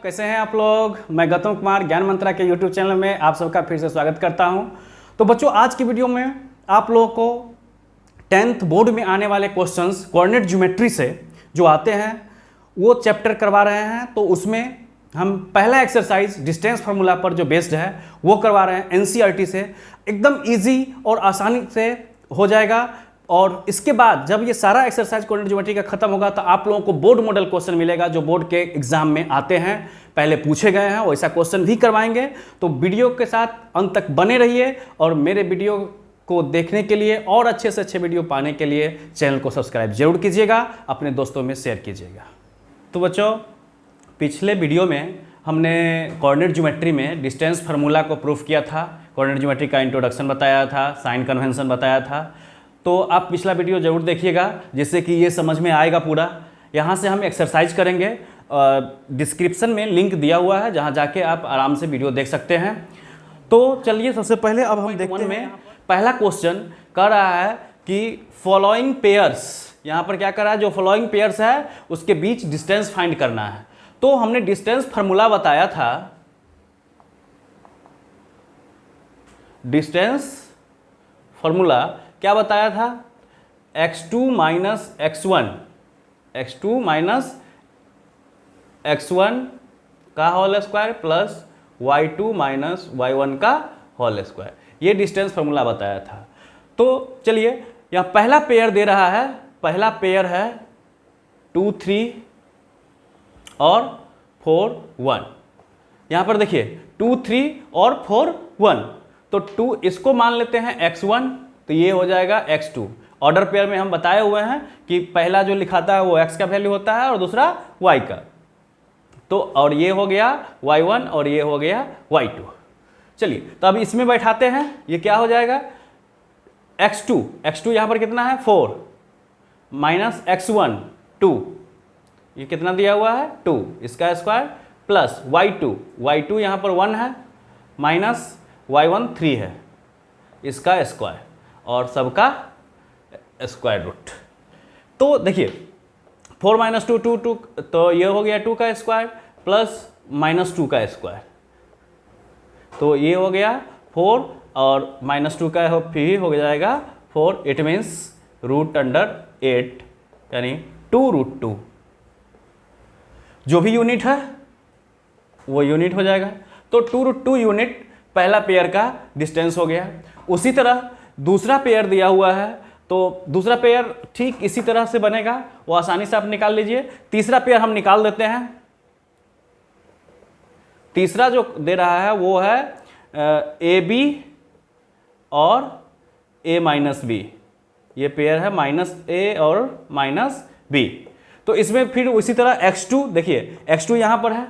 कैसे हैं आप लोग। मैं गौतम कुमार ज्ञान मंत्रा के यूट्यूब चैनल में आप सबका फिर से स्वागत करता हूं। तो बच्चों, आज की वीडियो में आप लोगों को 10th बोर्ड में आने वाले क्वेश्चंस कोऑर्डिनेट ज्योमेट्री से जो आते हैं वो चैप्टर करवा रहे हैं। तो उसमें हम पहला एक्सरसाइज डिस्टेंस फार्मूला पर जो बेस्ड है वो करवा रहे हैं एनसीईआरटी से। एकदम ईजी और आसानी से हो जाएगा। और इसके बाद जब ये सारा एक्सरसाइज कोऑर्डिनेट ज्योमेट्री का खत्म होगा तो आप लोगों को बोर्ड मॉडल क्वेश्चन मिलेगा जो बोर्ड के एग्जाम में आते हैं, पहले पूछे गए हैं, वैसा क्वेश्चन भी करवाएंगे। तो वीडियो के साथ अंत तक बने रहिए और मेरे वीडियो को देखने के लिए और अच्छे से अच्छे वीडियो पाने के लिए चैनल को सब्सक्राइब जरूर कीजिएगा, अपने दोस्तों में शेयर कीजिएगा। तो बच्चों, पिछले वीडियो में हमने कोऑर्डिनेट ज्योमेट्री में डिस्टेंस फार्मूला को प्रूफ किया था, कोऑर्डिनेट ज्योमेट्री का इंट्रोडक्शन बताया था, साइन कन्वेंशन बताया था। तो आप पिछला वीडियो जरूर देखिएगा जिससे कि ये समझ में आएगा पूरा। यहाँ से हम एक्सरसाइज करेंगे, डिस्क्रिप्शन में लिंक दिया हुआ है जहाँ जाके आप आराम से वीडियो देख सकते हैं। तो चलिए सबसे पहले अब हम देखते हैं। पहला क्वेश्चन कर रहा है कि फॉलोइंग पेयर्स, यहाँ पर क्या कर रहा है, जो फॉलोइंग पेयर्स है उसके बीच डिस्टेंस फाइंड करना है। तो हमने डिस्टेंस फार्मूला बताया था, डिस्टेंस फार्मूला क्या बताया था, x2 minus x1, x2 minus x1 का whole square plus y2 minus y1 का होल स्क्वायर, ये डिस्टेंस फार्मूला बताया था। तो चलिए यहाँ पहला पेयर दे रहा है, पहला पेयर है 2 3 और 4 1। यहाँ पर देखिए 2 3 और 4 1, तो 2 इसको मान लेते हैं x1, तो ये हो जाएगा x2। ऑर्डर पेयर में हम बताए हुए हैं कि पहला जो लिखाता है वो x का वैल्यू होता है और दूसरा y का। तो और ये हो गया y1 और ये हो गया y2। चलिए तो अब इसमें बैठाते हैं, ये क्या हो जाएगा x2, x2 यहाँ पर कितना है 4 माइनस x1 2, ये कितना दिया हुआ है 2, इसका स्क्वायर प्लस y2, y2 यहाँ पर 1 है माइनस y1 3 है, इसका स्क्वायर और सबका स्क्वायर रूट। तो देखिए 4 माइनस 2 2 2, तो ये हो गया 2 का स्क्वायर प्लस माइनस 2 का स्क्वायर, तो ये हो गया 4 और माइनस 2 का फिर हो जाएगा 4, इट मीन्स रूट अंडर 8 यानी 2√2। जो भी यूनिट है वो यूनिट हो जाएगा। तो 2√2 यूनिट पहला पेयर का डिस्टेंस हो गया। उसी तरह दूसरा पेयर दिया हुआ है, तो दूसरा पेयर ठीक इसी तरह से बनेगा, वो आसानी से आप निकाल लीजिए। तीसरा पेयर हम निकाल देते हैं। तीसरा जो दे रहा है वो है ए बी और ए माइनस बी, ये पेयर है माइनस ए और माइनस बी। तो इसमें फिर उसी तरह x2, देखिए x2 यहां पर है,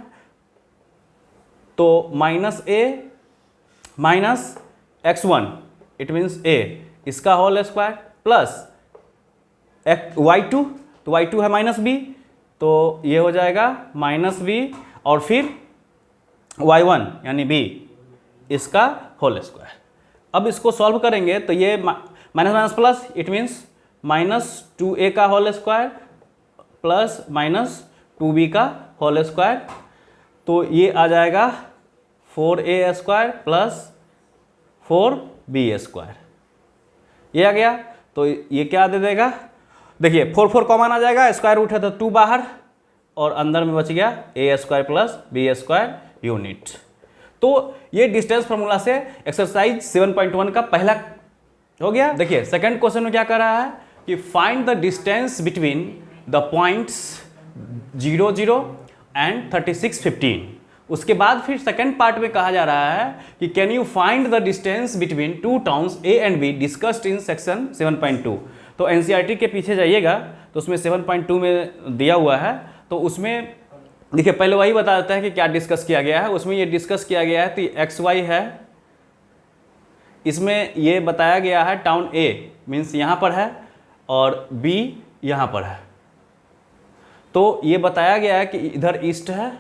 तो minus A minus x1, it means a, इसका होल स्क्वायर प्लस y2, तो y2 है माइनस b, तो ये हो जाएगा माइनस b और फिर y1 यानी b, इसका होल स्क्वायर। अब इसको सॉल्व करेंगे तो ये minus minus plus, it means minus 2a का whole square plus minus 2b का होल स्क्वायर, तो ये आ जाएगा 4a square plus 4b square, ये आ गया। तो ये क्या दे देगा, देखिए 4 4 कॉमन आ जाएगा, स्क्वायर रूट है तो 2 बाहर और अंदर में बच गया a square plus b square unit. तो ये डिस्टेंस फार्मूला से एक्सरसाइज 7.1 का पहला हो गया। देखिए सेकंड क्वेश्चन में क्या कर रहा है कि find the distance between the points 0 0 and 36 15। उसके बाद फिर सेकंड पार्ट में कहा जा रहा है कि can you find the distance between two towns A and be discussed in section 7.2। तो एनसीईआरटी के पीछे जाइएगा तो उसमें 7.2 में दिया हुआ है। तो उसमें देखिए पहले वही बता देता है कि क्या डिस्कस किया गया है। उसमें ये डिस्कस किया गया है कि एक्स वाई है, इसमें ये बताया गया है टाउन ए मीन्स यहाँ पर है और बी यहाँ पर है। तो ये बताया गया है कि इधर ईस्ट है,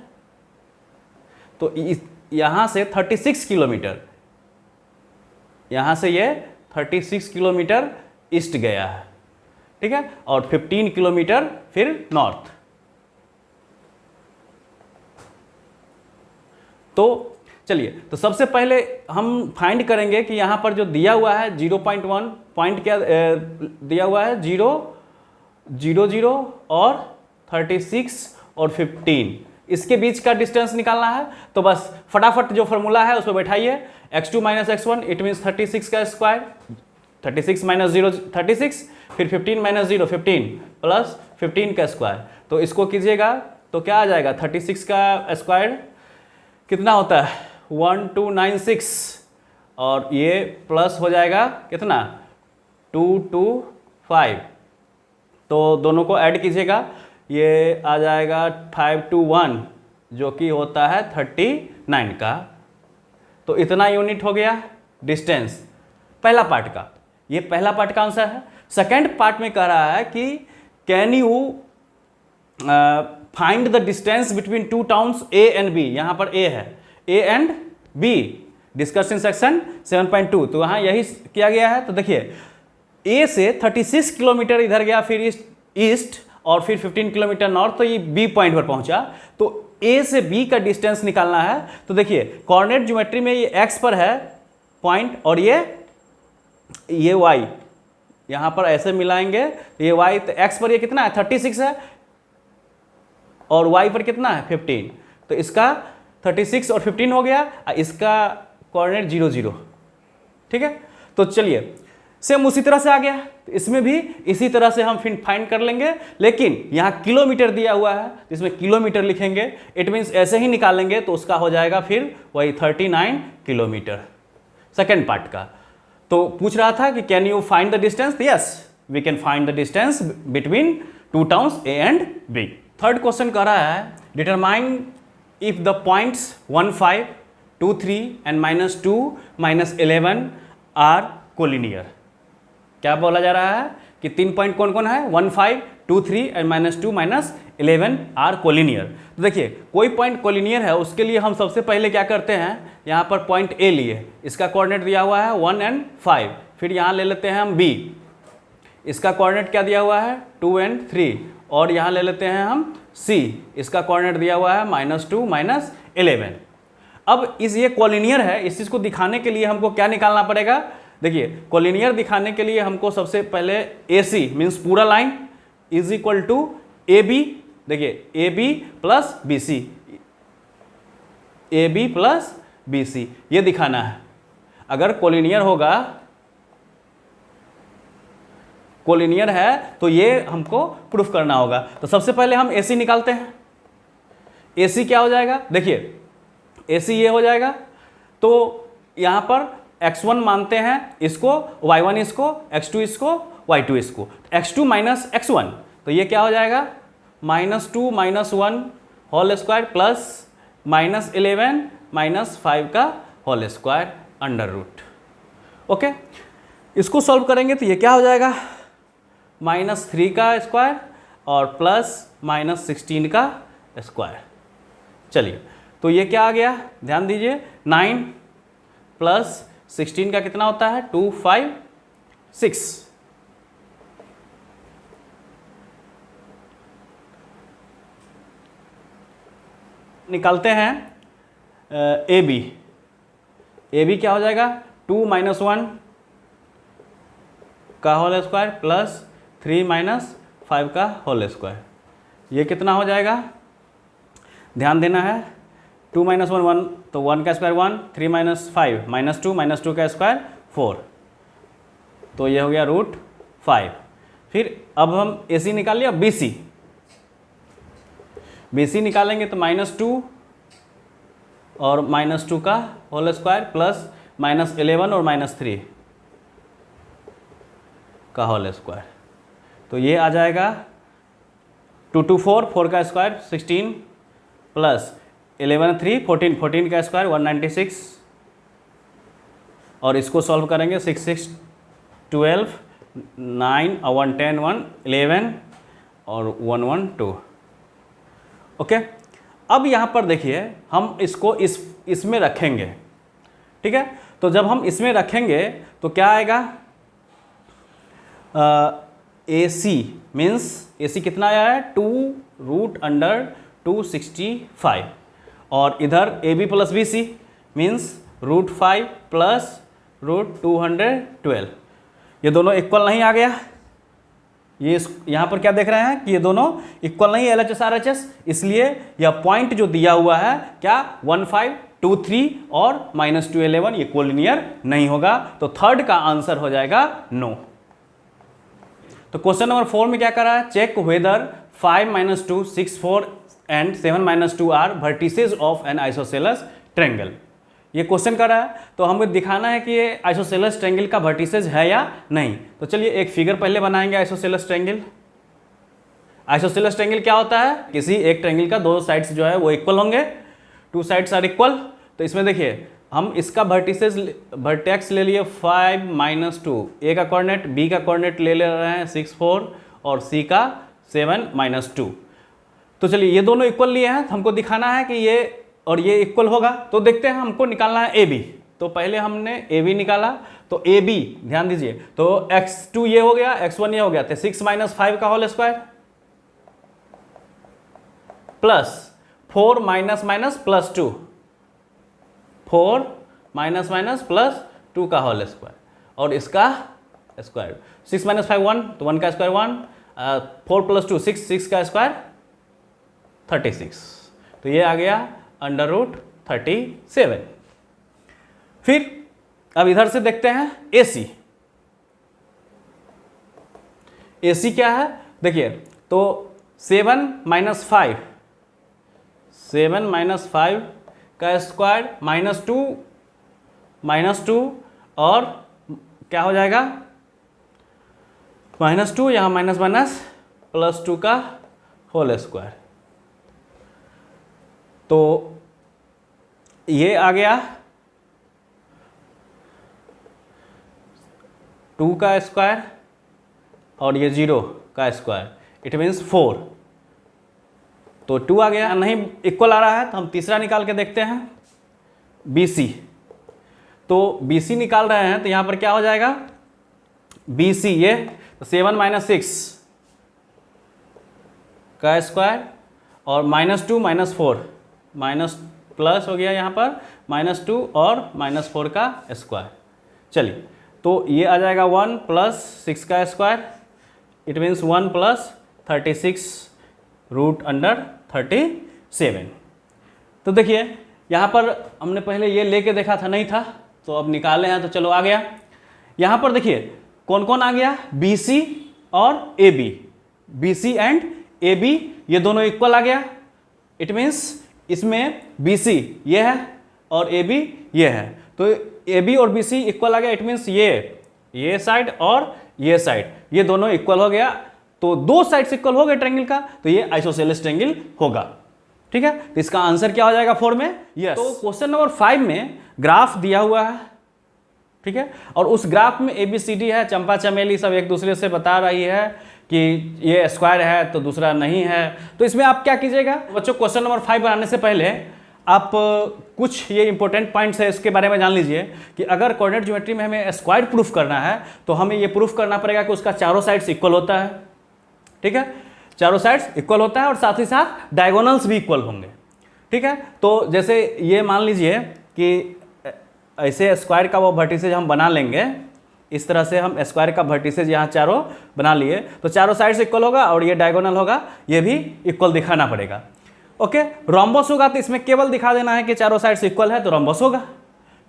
तो यहाँ से 36 किलोमीटर, यहाँ से ये 36 किलोमीटर ईस्ट गया है, ठीक है, और 15 किलोमीटर फिर नॉर्थ। तो चलिए, तो सबसे पहले हम फाइंड करेंगे कि यहाँ पर जो दिया हुआ है 0.1 पॉइंट क्या दिया हुआ है 0, 0, 0 और 36 और 15, इसके बीच का डिस्टेंस निकालना है। तो बस फटाफट जो फॉर्मूला है उसमें बैठाइए, x2 minus x1 it means 36 का स्क्वायर, 36 माइनस 0 36, फिर 15 माइनस 0 15 प्लस 15 का स्क्वायर। तो इसको कीजिएगा तो क्या आ जाएगा, 36 का स्क्वायर कितना होता है 1296, और ये प्लस हो जाएगा कितना 225, तो दोनों को ऐड कीजिएगा, ये आ जाएगा 521 जो कि होता है 39 का। तो इतना यूनिट हो गया डिस्टेंस पहला पार्ट का, ये पहला पार्ट का आंसर है। सेकेंड पार्ट में कह रहा है कि can you find the distance between two towns A and B, यहाँ पर ए है, A and B, discuss in section 7.2, तो यहाँ यही किया गया है। तो देखिए ए से 36 किलोमीटर इधर गया, फिर ईस्ट और फिर 15 किलोमीटर नॉर्थ, तो ये बी पॉइंट पर पहुंचा। तो ए से बी का डिस्टेंस निकालना है। तो देखिए कोऑर्डिनेट ज्योमेट्री में ये एक्स पर है पॉइंट और ये वाई, यहाँ पर ऐसे मिलाएंगे, ये वाई, तो एक्स पर ये कितना है 36 है और वाई पर कितना है 15, तो इसका 36 और 15 हो गया, इसका कोऑर्डिनेट 0, 0, ठीक है। तो चलिए सेम उसी तरह से आ गया, तो इसमें भी इसी तरह से हम फिर फाइंड कर लेंगे, लेकिन यहाँ किलोमीटर दिया हुआ है, इसमें किलोमीटर लिखेंगे, इट मीन्स ऐसे ही निकालेंगे तो उसका हो जाएगा फिर वही 39 किलोमीटर सेकेंड पार्ट का। तो पूछ रहा था कि can you find the distance, yes we can find the distance between two towns A and B. Third question कह रहा है determine if the points 1, 5, 2, 3 and -2, -11 are collinear. क्या बोला जा रहा है कि 3 पॉइंट कौन कौन है 1, 5, 2, 3 एंड -2, -11 आर कोलिनियर। तो देखिए कोई पॉइंट कोलिनियर है उसके लिए हम सबसे पहले क्या करते हैं, यहाँ पर पॉइंट ए लिए, इसका कोऑर्डिनेट दिया हुआ है 1 and 5, फिर यहाँ ले लेते हैं हम बी, इसका कोऑर्डिनेट क्या दिया हुआ है 2 and 3, और यहाँ ले लेते हैं हम सी, इसका कोऑर्डिनेट दिया हुआ है -2, -11। अब ये कोलिनियर है, इस चीज़ को दिखाने के लिए हमको क्या निकालना पड़ेगा, देखिए कोलिनियर दिखाने के लिए हमको सबसे पहले ए सी मीन्स पूरा line is equal to A B, देखिए A B plus B C, A B plus B C, ये दिखाना है। अगर कोलिनियर होगा, कोलिनियर है तो ये हमको प्रूफ करना होगा। तो सबसे पहले हम ए सी निकालते हैं। ए सी क्या हो जाएगा, देखिए ए सी ये हो जाएगा, तो यहाँ पर x1 मानते हैं इसको, y1 इसको, x2 इसको, y2 इसको, x2 माइनस x1, तो ये क्या हो जाएगा -2 -1 होल स्क्वायर प्लस -11 -5 का whole square under root. Okay, इसको सॉल्व करेंगे तो ये क्या हो जाएगा -3 का स्क्वायर और प्लस -16 का स्क्वायर। चलिए तो ये क्या आ गया, ध्यान दीजिए 9 प्लस 16 का कितना होता है 256, निकालते हैं ए बी। ए बी क्या हो जाएगा 2 - 1 का होल स्क्वायर प्लस 3 - 5 का होल स्क्वायर, ये कितना हो जाएगा, ध्यान देना है 2 - 1 1, तो 1 का स्क्वायर 1, 3 - 5 -2 का स्क्वायर 4, तो ये हो गया √5। फिर अब हम ए सी निकाल लिया, बी सी, बी सी निकालेंगे तो -2 और -2 का होल स्क्वायर प्लस -11 और -3 का होल स्क्वायर, तो ये आ जाएगा 2 2 4, 4 का स्क्वायर 16 प्लस 11 3 14, 14 का स्क्वायर 196, और इसको सॉल्व करेंगे 6 6 12 9 और 1 10 1 11 और 1 1 2। ओके, अब यहाँ पर देखिए हम इसको इसमें रखेंगे, ठीक है। तो जब हम इसमें रखेंगे तो क्या आएगा, ए सी मीन्स ए सी कितना आया है 2 √265, और इधर A B plus B C means √5 plus √212, ये दोनों इक्वल नहीं आ गया। ये यहाँ पर क्या देख रहे हैं कि ये दोनों इक्वल नहीं LHS RHS, इसलिए यह पॉइंट जो दिया हुआ है क्या 1 5 2 3 और -2 11 ये कोलिनियर नहीं होगा, तो थर्ड का आंसर हो जाएगा नो। तो क्वेश्चन नंबर 4 में क्या कर रहा है, check whether 5 - 2 6 4 and 7 - 2 are vertices of an isosceles triangle. ये क्वेश्चन कर रहा है तो हमें दिखाना है कि ये आइसोसेलस ट्रायंगल का वर्टिसेज है या नहीं। तो चलिए एक फिगर पहले बनाएंगे आइसोसेलस ट्रायंगल। आइसोसेलस ट्रायंगल क्या होता है, किसी एक ट्रायंगल का दो साइड्स जो है वो इक्वल होंगे, टू साइड्स आर इक्वल। तो इसमें देखिए हम इसका वर्टेक्स ले लिए 5 - 2, ए का कोऑर्डिनेट, बी का कोऑर्डिनेट ले रहे हैं 6 4 और सी का 7 - 2। तो चलिए ये दोनों इक्वल लिए हैं, हमको दिखाना है कि ये और ये इक्वल होगा। तो देखते हैं, हमको निकालना है ए बी। तो पहले हमने ए बी निकाला, तो ए बी ध्यान दीजिए, तो x2 ये हो गया, x1 ये हो गया, तो 6 - 5 का whole square plus 4 - plus 2, 4 - plus 2 का होल स्क्वायर और इसका स्क्वायर। 6 - 5 1, तो 1 का स्क्वायर 1, 4 + 2 6, 6 का स्क्वायर 36, तो ये आ गया √37। फिर अब इधर से देखते हैं AC। AC क्या है देखिए, तो 7 - 5, 7 - 5 का स्क्वायर -2 और क्या हो जाएगा -2, यहाँ माइनस +2 का होल स्क्वायर। तो ये आ गया 2 का स्क्वायर और ये 0 का स्क्वायर, इट मीन्स 4। तो 2 आ गया, नहीं इक्वल आ रहा है तो हम तीसरा निकाल के देखते हैं BC। तो BC निकाल रहे हैं तो यहाँ पर क्या हो जाएगा BC, ये तो 7 - 6 का स्क्वायर और -2 - 4 माइनस प्लस हो गया यहाँ पर -2 और -4 का स्क्वायर। चलिए तो ये आ जाएगा 1 + 6 का स्क्वायर, इट मीन्स 1 + 36 √37। तो देखिए यहाँ पर हमने पहले ये लेके देखा था, नहीं था, तो अब निकाले हैं तो चलो आ गया। यहाँ पर देखिए कौन कौन आ गया, BC और AB, BC एंड AB ये दोनों इक्वल आ गया। इट मीन्स इसमें BC ये है और AB ये है, तो AB और BC इक्वल आ गया। इट मीन्स ये साइड और ये साइड ये दोनों इक्वल हो गया, तो दो साइड्स इक्वल हो गए ट्रायंगल का, तो ये आइसोसेलेस ट्रायंगल होगा। ठीक है, तो इसका आंसर क्या हो जाएगा 4 में, यस। तो क्वेश्चन नंबर 5 में ग्राफ दिया हुआ है, ठीक है, और उस ग्राफ में ABCD है, चंपा चमेली सब एक दूसरे से बता रही है कि ये स्क्वायर है तो दूसरा नहीं है। तो इसमें आप क्या कीजिएगा बच्चों, क्वेश्चन नंबर 5 बनाने से पहले आप कुछ ये इंपॉर्टेंट पॉइंट्स है इसके बारे में जान लीजिए कि अगर कोऑर्डिनेट ज्योमेट्री में हमें स्क्वायर प्रूफ करना है तो हमें ये प्रूफ करना पड़ेगा कि उसका चारों साइड्स इक्वल होता है। ठीक है, चारों साइड्स इक्वल होता है और साथ ही साथ डायगोनल्स भी इक्वल होंगे। ठीक है, तो जैसे ये मान लीजिए कि ऐसे स्क्वायर का वो वर्टिसेज हम बना लेंगे, इस तरह से हम स्क्वायर का वर्टिसेज यहाँ चारों बना लिए, तो चारों साइड्स इक्वल होगा और ये डायगोनल होगा, ये भी इक्वल दिखाना पड़ेगा। ओके, रोम्बस होगा तो इसमें केवल दिखा देना है कि चारों साइड्स इक्वल है तो रोम्बस होगा।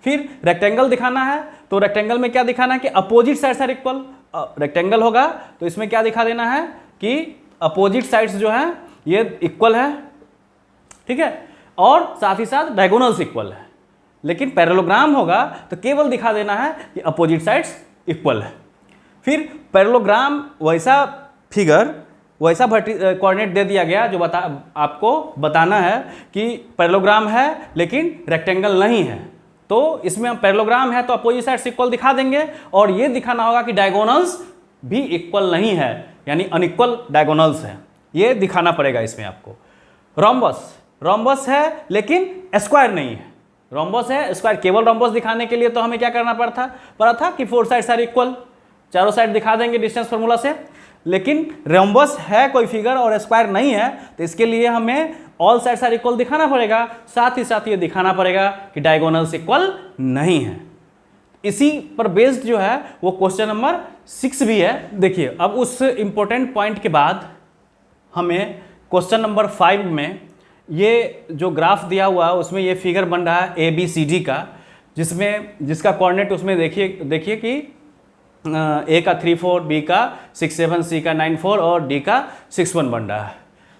फिर रेक्टेंगल दिखाना है तो रेक्टेंगल में क्या दिखाना है कि opposite sides are equal. Rectangle होगा तो इसमें क्या दिखा देना है कि अपोजिट साइड्स जो है ये इक्वल है। ठीक है, और साथ ही साथ डायगोनल्स इक्वल है। लेकिन पैरेललोग्राम होगा तो केवल दिखा देना है कि अपोजिट साइड्स इक्वल है। फिर पैरेललोग्राम वैसा फिगर वैसा कोऑर्डिनेट दे दिया गया जो आपको बताना है कि पैरेललोग्राम है लेकिन रेक्टेंगल नहीं है, तो इसमें हम पैरेललोग्राम है तो अपोजिट साइड्स इक्वल दिखा देंगे और ये दिखाना होगा कि डायगोनल्स भी इक्वल नहीं है, यानी अनइक्वल डायगोनल्स है, ये दिखाना पड़ेगा इसमें आपको। रोम्बस है लेकिन स्क्वायर नहीं है। रोम्बस है स्क्वायर, केवल रोम्बस दिखाने के लिए तो हमें क्या करना पड़ा था कि 4 साइड्स आर इक्वल, चारों साइड दिखा देंगे डिस्टेंस फार्मूला से। लेकिन रोम्बस है कोई फिगर और स्क्वायर नहीं है, तो इसके लिए हमें ऑल साइड्स आर इक्वल दिखाना पड़ेगा, साथ ही साथ ये दिखाना पड़ेगा कि डायगोनल्स इक्वल नहीं है। इसी पर बेस्ड जो है वो क्वेश्चन नंबर 6 भी है। देखिए अब उस इंपॉर्टेंट पॉइंट के बाद हमें क्वेश्चन नंबर 5 में ये जो ग्राफ दिया हुआ है उसमें ये फिगर बन रहा है ABCD का, जिसका कोऑर्डिनेट उसमें देखिए कि A का 3 4, B का 6 7, C का 9 4 और D का 6 1 बन रहा है।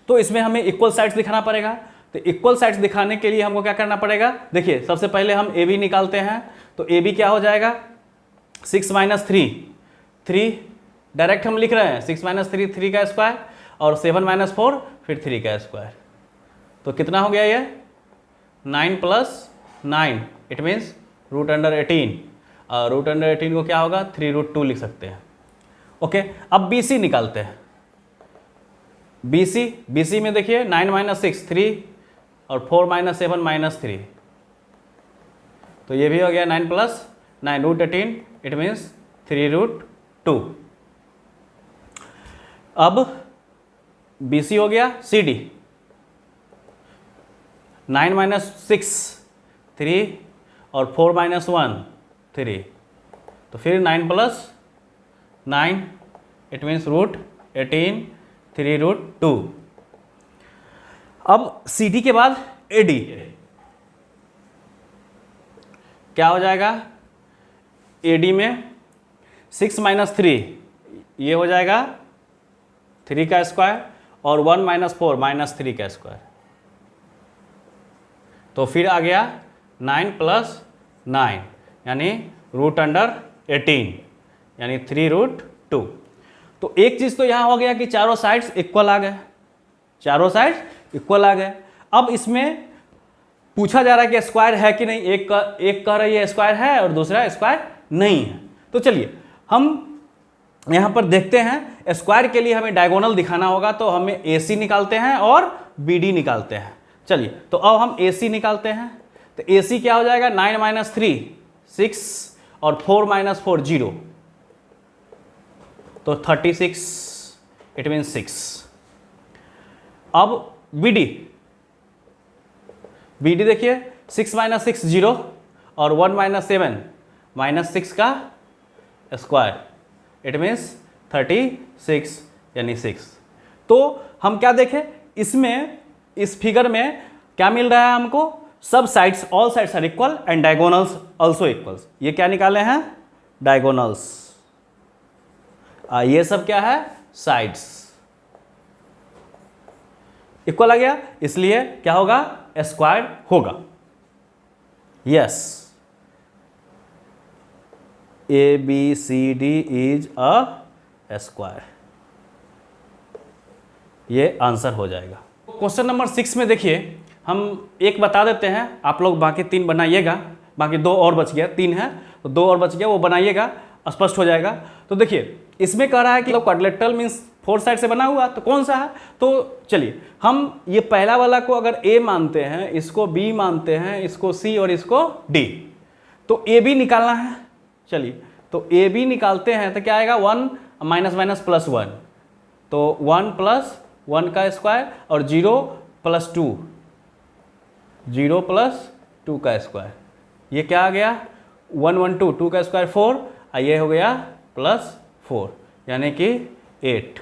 तो इसमें हमें इक्वल साइड्स दिखाना पड़ेगा। तो इक्वल साइड्स दिखाने के लिए हमको क्या करना पड़ेगा, देखिए सबसे पहले हम AB निकालते हैं। तो AB क्या हो जाएगा, 6 - 3 3, डायरेक्ट हम लिख रहे हैं 6 - 3 3 का स्क्वायर और 7 - 4 फिर 3 का स्क्वायर। तो कितना हो गया ये 9 + 9, इट मीन्स √18। और √18 को क्या होगा 3√2 लिख सकते हैं। ओके, अब BC निकालते हैं। BC में देखिए 9 - 6 3 और 4 - 7 - 3, तो ये भी हो गया 9 + 9 √18, इट मीन्स 3√2। अब BC हो गया। CD 9 - 6 3 और 4 - 1 3, तो फिर 9 + 9, इट मीन्स √18 3√2। अब CD के बाद AD क्या हो जाएगा, AD में 6 - 3 ये हो जाएगा 3 का स्क्वायर और 1 - 4 -3 का स्क्वायर। तो फिर आ गया 9 + 9 यानी √18 यानी 3√2। तो एक चीज़ तो यहाँ हो गया कि चारों साइड्स इक्वल आ गए, चारों साइड्स इक्वल आ गए। अब इसमें पूछा जा रहा है कि स्क्वायर है कि नहीं, एक कह रही है स्क्वायर है और दूसरा स्क्वायर नहीं है। तो चलिए हम यहाँ पर देखते हैं, स्क्वायर के लिए हमें डायगोनल दिखाना होगा, तो हमें AC निकालते हैं और BD निकालते हैं। चलिए तो अब हम AC निकालते हैं। तो AC क्या हो जाएगा 9 - 3 6 और 4 - 4 0, तो 36, इट मीन्स 6। अब BD देखिए 6 - 6 0 और 1 - 7 -6 का स्क्वायर, इट मीन्स 36 यानी 6। तो हम क्या देखें इसमें, इस फिगर में क्या मिल रहा है हमको, सब sides all sides are equal and diagonals also equals. ये क्या निकाले हैं, डायगोनल्स। ये सब क्या है, साइड्स इक्वल आ गया, इसलिए क्या होगा, स्क्वायर होगा। Yes, ABCD is a square, ये आंसर हो जाएगा। क्वेश्चन नंबर 6 में देखिए हम एक बता देते हैं, आप लोग बाकी 3 बनाइएगा, बाकी 2 और बच गया, 3 है तो 2 और बच गया, वो बनाइएगा, स्पष्ट हो जाएगा। तो देखिए इसमें कह रहा है कि क्वाड्रिलेटरल मीन्स 4 साइड से बना हुआ, तो कौन सा है, तो चलिए हम ये पहला वाला को अगर A मानते हैं, इसको B मानते हैं, इसको C और इसको D, तो AB निकालना है। चलिए तो AB निकालते हैं तो क्या आएगा, 1 - +1, तो 1 + 1 का स्क्वायर और 0 + 2, 0 + 2 का स्क्वायर, ये क्या आ गया 1 1 2, 2 का स्क्वायर 4, ये हो गया +4 यानी कि 8,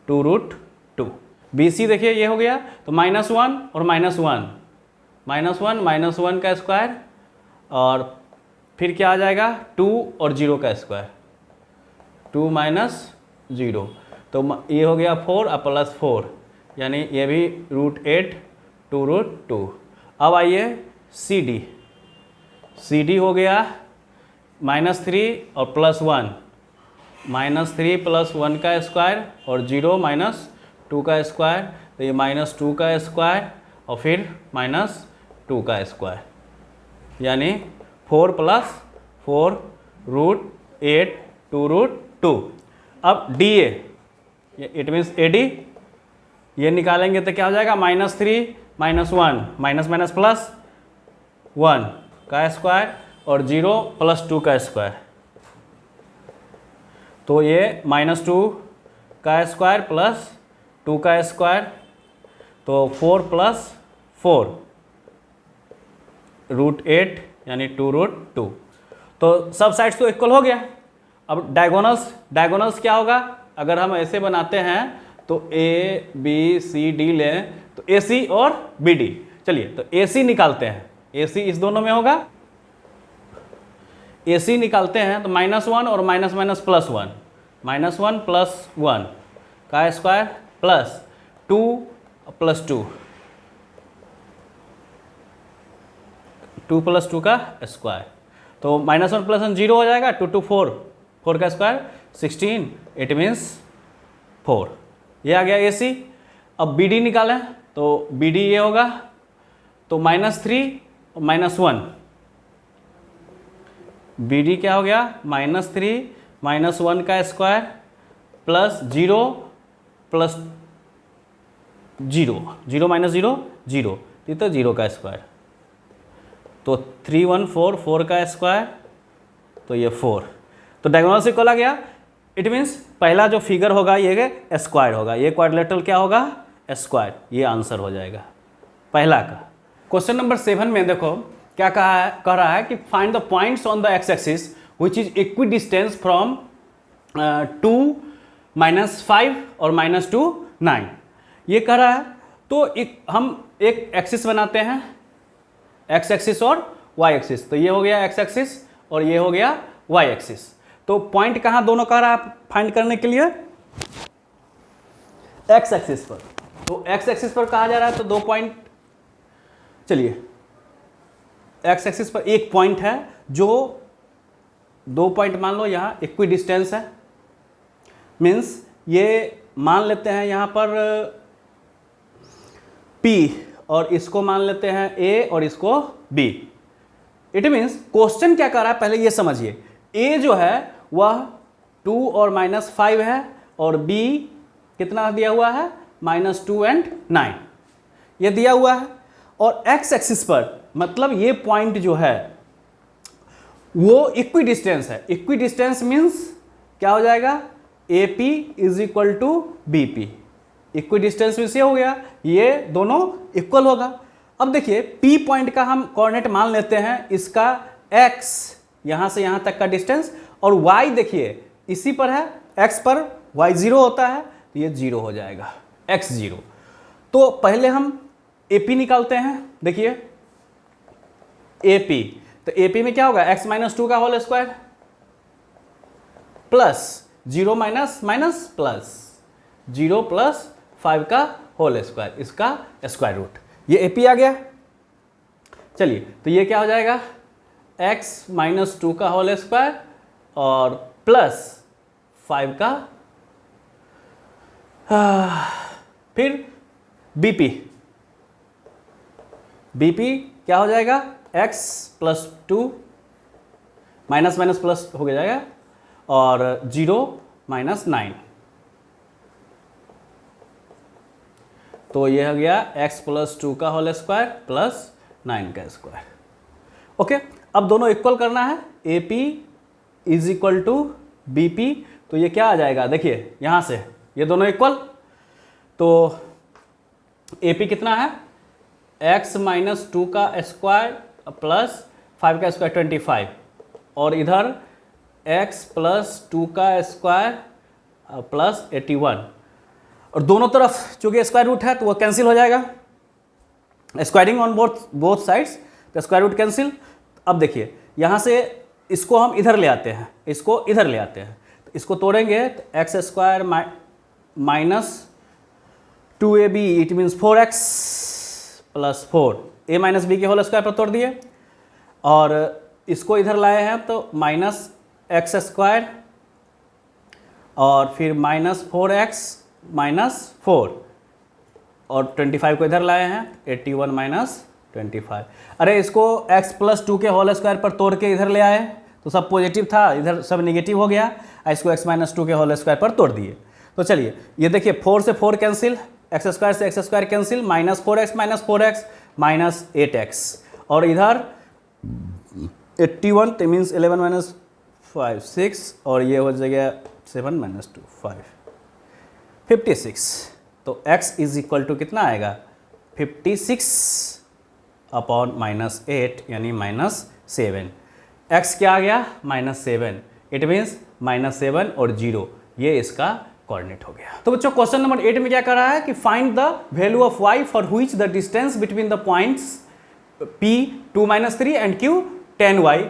2√2। BC देखिए ये हो गया, तो -1 और -1, -1 - 1 का स्क्वायर और फिर क्या आ जाएगा 2 और 0 का स्क्वायर, 2 - 0, तो ये हो गया 4 और +4 यानी ये भी √8, 2√2। अब आइए CD हो गया -3 और +1, -3 + 1 का स्क्वायर और 0 - 2 का स्क्वायर, तो ये -2 का स्क्वायर और फिर -2 का स्क्वायर यानी 4 + 4 √8, 2√2। अब DA, इट मीन्स AD, ये निकालेंगे तो क्या हो जाएगा -3 - 1 +1 का स्क्वायर और 0 + 2 का स्क्वायर, तो ये -2 का स्क्वायर प्लस 2 का स्क्वायर, तो 4 प्लस 4 √8 यानी 2√2। तो सब साइड्स तो इक्वल हो गया। अब डायगोनल्स क्या होगा, अगर हम ऐसे बनाते हैं तो ए बी सी डी लें तो ए सी और बी डी। चलिए तो ए सी निकालते हैं, ए सी इस दोनों में होगा, ए सी निकालते हैं तो -1 और माइनस माइनस +1, -1 + 1 का स्क्वायर प्लस 2 + 2, 2 + 2 का स्क्वायर, तो -1 + 1 0 हो जाएगा, 2 2 4, 4 का स्क्वायर 16, इट मीन्स 4। ये आ गया ए सी। अब बी डी निकालें तो बी डी ये होगा, तो -3 और -1, बी डी क्या हो गया, -3 -1 का स्क्वायर प्लस 0 + 0, 0 - 0 0, ये तो 0 का स्क्वायर, तो 3 1 4, 4 का स्क्वायर, तो ये 4। तो डायगोनल से इक्वल आ गया। इट मीन्स पहला जो फिगर होगा ये स्क्वायर होगा, ये क्वाड्रिलेटरल क्या होगा, स्क्वायर, ये आंसर हो जाएगा पहला का। क्वेश्चन नंबर 7 में देखो क्या कह रहा है कि find the points on the x axis which is equi distance from 2 -5 और -2 9, ये कह रहा है। तो हम एक एक्सिस बनाते हैं, एक्स एक्सिस और वाई एक्सिस, तो ये हो गया एक्स एक्सिस और ये हो गया वाई एक्सिस। तो पॉइंट कहाँ दोनों कह रहा है फाइंड करने के लिए, एक्स एक्सिस पर। तो एक्स एक्सिस पर कहा जा रहा है तो 2 पॉइंट, चलिए एक्स एक्सिस पर एक पॉइंट है जो 2 पॉइंट मान लो यहाँ इक्वी डिस्टेंस है, मीन्स ये मान लेते हैं यहाँ पर P और इसको मान लेते हैं A और इसको B। इट मीन्स क्वेश्चन क्या कर रहा है पहले ये समझिए, A जो है वह 2 और -5 है और B कितना दिया हुआ है, -2 और 9, ये दिया हुआ है। और x एक्सिस पर मतलब ये पॉइंट जो है वो इक्वी डिस्टेंस है। इक्वी डिस्टेंस मीन्स क्या हो जाएगा, AP = BP। Equi distance means ये हो गया, ये दोनों इक्वल होगा। अब देखिए P पॉइंट का हम कोऑर्डिनेट मान लेते हैं, इसका x यहाँ से यहाँ तक का डिस्टेंस, और y देखिए इसी पर है, x पर y 0 होता है तो ये 0 हो जाएगा, x 0। तो पहले हम AP निकालते हैं। देखिए AP, तो AP में क्या होगा, x - 2 का whole square plus 0 minus plus 0 + 5 का होल स्क्वायर, इसका स्क्वायर रूट, ये AP आ गया। चलिए तो ये क्या हो जाएगा, x - 2 का होल स्क्वायर और प्लस 5 का फिर BP क्या हो जाएगा, x + 2 माइनस माइनस प्लस हो जाएगा और 0 - 9, तो यह हो गया x + 2 का होल स्क्वायर प्लस 9 का स्क्वायर। ओके, अब दोनों इक्वल करना है, AP = BP, तो ये क्या आ जाएगा, देखिए यहाँ से ये दोनों इक्वल, तो AP कितना है, x - 2 का स्क्वायर प्लस 5 का स्क्वायर 25, और इधर x + 2 का स्क्वायर प्लस 81, और दोनों तरफ चूंकि स्क्वायर रूट है तो वो कैंसिल हो जाएगा, स्क्वायरिंग ऑन बोथ साइड्स, तो स्क्वायर रूट कैंसिल। अब देखिए यहाँ से इसको हम इधर ले आते हैं, इसको इधर ले आते हैं, तो इसको तोड़ेंगे तो x² - 2ab, it means 4x + 4, a - b के होल स्क्वायर पर तोड़ दिए, और इसको इधर लाए हैं तो -x² और फिर -4x - 4, और 25 को इधर लाए हैं, 81 - 25। अरे इसको x + 2 के होल स्क्वायर पर तोड़ के इधर ले आए तो सब पॉजिटिव था, इधर सब नेगेटिव हो गया, इसको x - 2 के होल स्क्वायर पर तोड़ दिए। तो चलिए ये देखिए 4 से 4 कैंसिल, x² से x² cancel, -4x - 4x -8x, और इधर 81 मीन्स 11 - 5 6, और ये हो जाएगा 7 - 2 5। 56। तो x इज इक्वल टू कितना आएगा 56 अपॉन -8 यानी -7। x क्या आ गया -7, इट मीन्स -7 और 0, ये इसका कोऑर्डिनेट हो गया। तो बच्चों क्वेश्चन नंबर 8 में क्या कर रहा है कि find the value of y for which the distance between the points p 2 - 3 and q 10y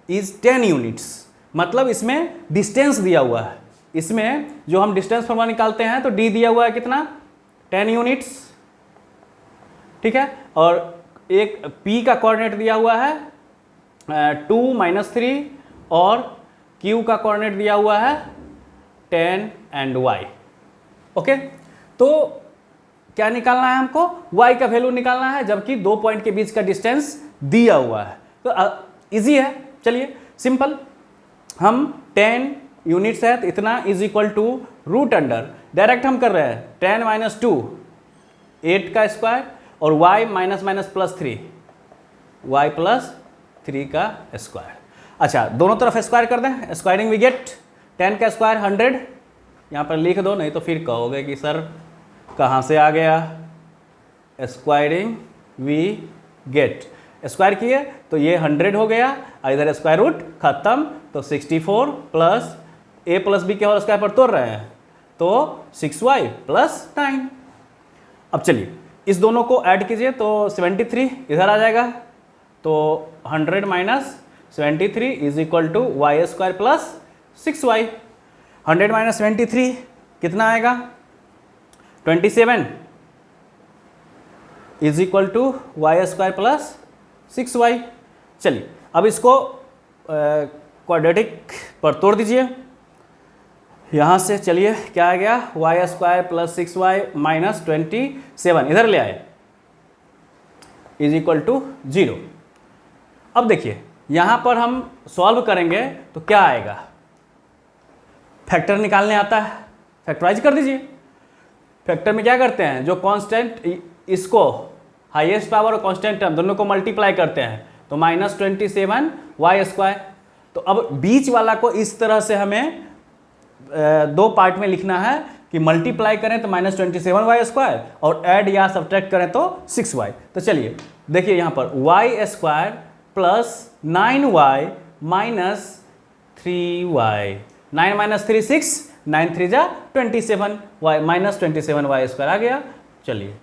is 10 units. मतलब इसमें डिस्टेंस दिया हुआ है, इसमें जो हम डिस्टेंस फॉर्मूला निकालते हैं तो d दिया हुआ है कितना 10 यूनिट्स, ठीक है, और एक p का कोऑर्डिनेट दिया हुआ है 2 - 3 और q का कोऑर्डिनेट दिया हुआ है 10 एंड y। ओके, तो क्या निकालना है हमको, y का वैल्यू निकालना है, जबकि दो पॉइंट के बीच का डिस्टेंस दिया हुआ है। तो इजी है, चलिए सिंपल, हम 10 यूनिट्स है तो इतना is equal to root under, direct हम कर रहे हैं 10 - 2 8 का स्क्वायर और y -+3 y +3 का स्क्वायर। अच्छा, दोनों तरफ स्क्वायर कर दें, स्क्वायरिंग वी गेट 10 का स्क्वायर 100, यहाँ पर लिख दो, नहीं तो फिर कहोगे कि सर कहाँ से आ गया, स्क्वायरिंग वी गेट, स्क्वायर किए तो ये 100 हो गया, इधर स्क्वायर रूट खत्म, तो 64 प्लस a प्लस बी के होल स्क्वायर पर तोड़ रहे हैं तो 6y + 9। अब चलिए इस दोनों को ऐड कीजिए तो 73 इधर आ जाएगा, तो 100 - 73 is equal to y² + 6y। 100 - 73 कितना आएगा 27 is equal to y² + 6y। चलिए अब इसको क्वाड्रेटिक पर तोड़ दीजिए, यहाँ से चलिए क्या आ गया y² + 6y - 27 इधर ले आए इज इक्वल टू 0। अब देखिए यहाँ पर हम सॉल्व करेंगे तो क्या आएगा, फैक्टर निकालने आता है, फैक्टराइज कर दीजिए। फैक्टर में क्या करते हैं, जो कांस्टेंट इसको हाईएस्ट पावर और कांस्टेंट टर्म दोनों को मल्टीप्लाई करते हैं, तो -27 y²। तो अब बीच वाला को इस तरह से हमें दो पार्ट में लिखना है कि मल्टीप्लाई करें तो -27 y² और ऐड या सब्ट्रैक्ट करें तो 6y। तो चलिए देखिए यहाँ पर y² + 9y - 3y, 9 - 3 6, 9 3 जा 27, y -27 y² आ गया। चलिए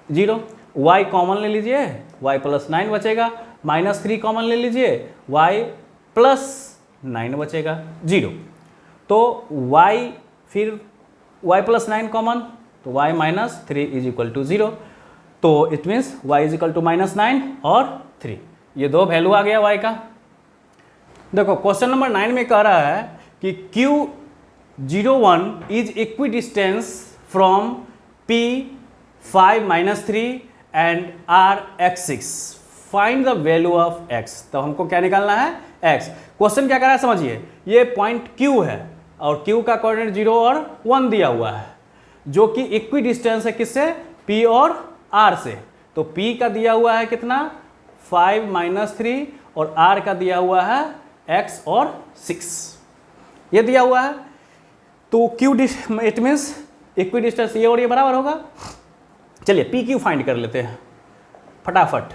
0, y कॉमन ले लीजिए, y + 9 बचेगा, -3 कॉमन ले लीजिए, y + 9 बचेगा 0। तो y फिर y + 9 कॉमन, तो y - 3 इज इक्वल टू 0। तो it means y is equal to -9 और 3, ये दो वैल्यू आ गया y का। देखो क्वेश्चन नंबर 9 में कह रहा है कि Q01 is equi distance from P 5 - 3 and R x6, find the value of x। तो हमको क्या निकालना है x। क्वेश्चन क्या कर रहा है समझिए, ये पॉइंट Q है और Q का कोऑर्डिनेट 0 और 1 दिया हुआ है, जो कि इक्वी डिस्टेंस है किससे, P और R से। तो P का दिया हुआ है कितना 5 - 3 और R का दिया हुआ है x और 6, ये दिया हुआ है। तो Q it means equi distance ये और ये बराबर होगा। चलिए PQ फाइंड कर लेते हैं फटाफट।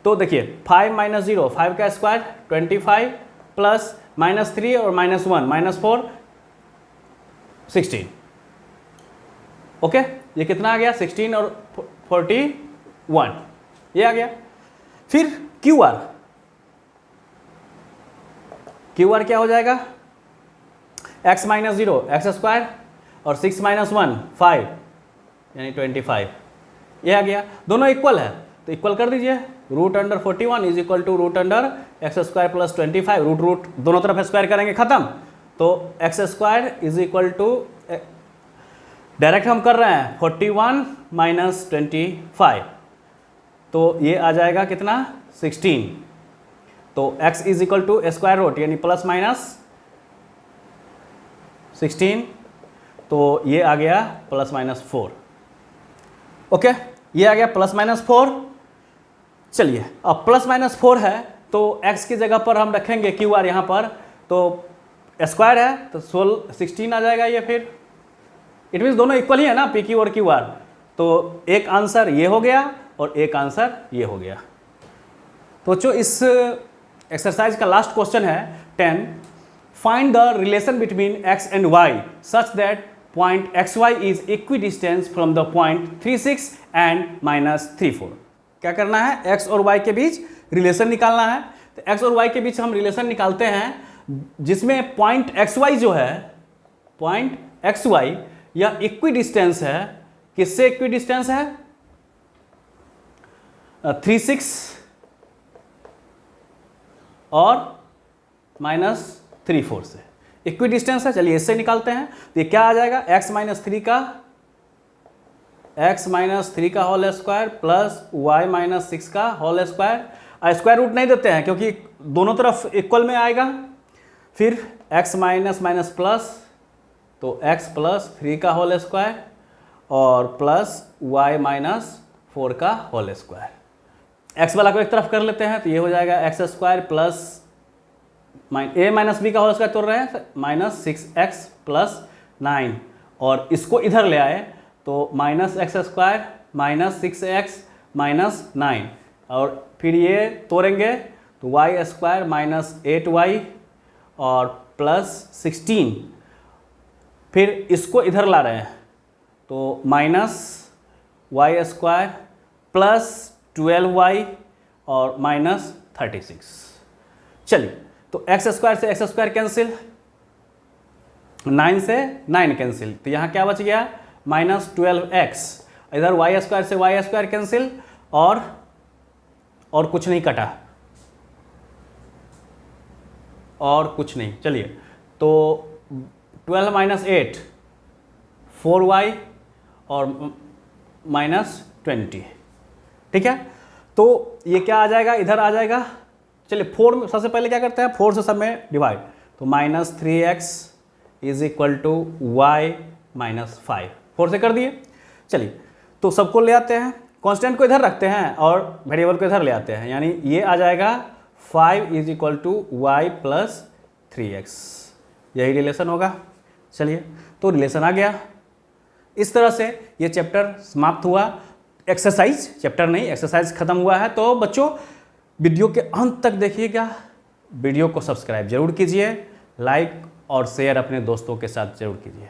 तो देखिए 5 - 0 5 का स्क्वायर 25 प्लस -3 और -1 -4 16। ओके, ये कितना आ गया 16 और 41, ये आ गया। फिर QR क्या हो जाएगा, x - 0 x² और 6 - 1 5 यानी 25, ये आ गया। दोनों इक्वल है तो इक्वल कर दीजिए, √41 is equal to x² + 25, root दोनों तरफ स्क्वायर करेंगे खत्म, तो x² is equal to direct हम कर रहे हैं 41 - 25, तो ये आ जाएगा कितना 16। तो x is equal to square root यानी ±16, तो ये आ गया ±4। ओके, ये आ गया ±4। चलिए अब ±4 है तो x की जगह पर हम रखेंगे QR यहाँ पर, तो स्क्वायर है तो 16 आ जाएगा ये। फिर इट मीन्स दोनों इक्वल ही है ना, पी क्यू और क्यू आर। तो एक आंसर ये हो गया और एक आंसर ये हो गया। तो जो इस एक्सरसाइज का लास्ट क्वेश्चन है 10, find the relation between x and y such that point xy is equi distance from the point 36 and -34। क्या करना है, x और y के बीच रिलेशन निकालना है। तो x और y के बीच हम रिलेशन निकालते हैं जिसमें पॉइंट xy जो है, पॉइंट xy या इक्वी डिस्टेंस है, किससे इक्वी डिस्टेंस है, 36 और -34 से इक्वी डिस्टेंस है। चलिए इससे निकालते हैं। तो ये क्या आ जाएगा, x - 3 का होल स्क्वायर प्लस y - 6 का होल स्क्वायर। स्क्वायर रूट नहीं देते हैं क्योंकि दोनों तरफ इक्वल में आएगा। फिर x माइनस प्लस, तो x + 3 का होल स्क्वायर और प्लस y - 4 का होल स्क्वायर। x वाला को एक तरफ कर लेते हैं, तो ये हो जाएगा x² प्लस a - b का होल स्क्वायर तोड़ रहे हैं, -6x + 9, और इसको इधर ले आए तो -x² -6x -9, और फिर ये तोड़ेंगे तो y² -8y और प्लस 16। फिर इसको इधर ला रहे हैं तो -y² प्लस 12y और -36। चलिए, तो x² से x² कैंसिल, 9 से 9 कैंसिल, तो यहाँ क्या बच गया, -12x। इधर y² से y² कैंसिल, और कुछ नहीं कटा, और कुछ नहीं। चलिए, तो 12 - 8 4y और -20, ठीक है। तो ये क्या आ जाएगा, इधर आ जाएगा। चलिए 4 में सबसे पहले क्या करते हैं, 4 से सब में डिवाइड, तो -3x = y - 5, 4 से कर दिए। चलिए, तो सबको ले आते हैं, कांस्टेंट को इधर रखते हैं और वेरिएबल को इधर ले आते हैं, यानी ये आ जाएगा 5 = y + 3x, यही रिलेशन होगा। चलिए, तो रिलेशन आ गया। इस तरह से ये चैप्टर समाप्त हुआ। एक्सरसाइज, चैप्टर नहीं, एक्सरसाइज खत्म हुआ है। तो बच्चों वीडियो के अंत तक देखिएगा, वीडियो को सब्सक्राइब जरूर कीजिए, लाइक और शेयर अपने दोस्तों के साथ जरूर कीजिए।